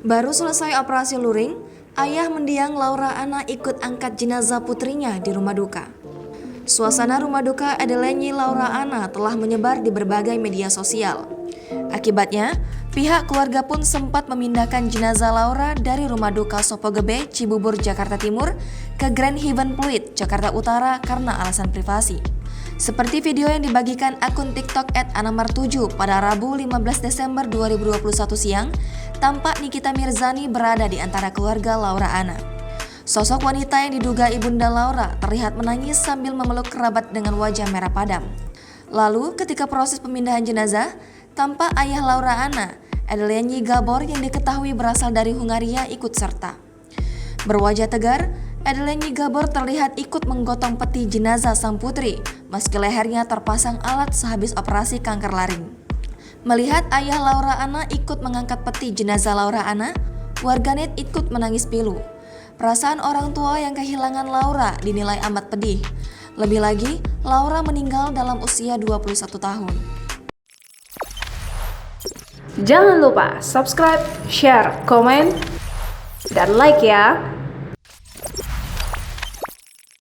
Baru selesai operasi luring, ayah mendiang Laura Anna ikut angkat jenazah putrinya di rumah duka. Suasana rumah duka Adelenyi Laura Anna telah menyebar di berbagai media sosial. Akibatnya, pihak keluarga pun sempat memindahkan jenazah Laura dari rumah duka Sopogebe, Cibubur, Jakarta Timur ke Grand Heaven Pluit, Jakarta Utara karena alasan privasi. Seperti video yang dibagikan akun TikTok @anamar7 pada Rabu 15 Desember 2021 siang, tampak Nikita Mirzani berada di antara keluarga Laura Anna. Sosok wanita yang diduga ibunda Laura terlihat menangis sambil memeluk kerabat dengan wajah merah padam. Lalu ketika proses pemindahan jenazah, tampak ayah Laura Anna, Adelenyi Gabor yang diketahui berasal dari Hungaria ikut serta. Berwajah tegar, Adelenyi Gabor terlihat ikut menggotong peti jenazah sang putri, meski lehernya terpasang alat sehabis operasi kanker laring. Melihat ayah Laura Anna ikut mengangkat peti jenazah Laura Anna, warganet ikut menangis pilu. Perasaan orang tua yang kehilangan Laura dinilai amat pedih. Lebih lagi, Laura meninggal dalam usia 21 tahun. Jangan lupa subscribe, share, komen, dan like ya!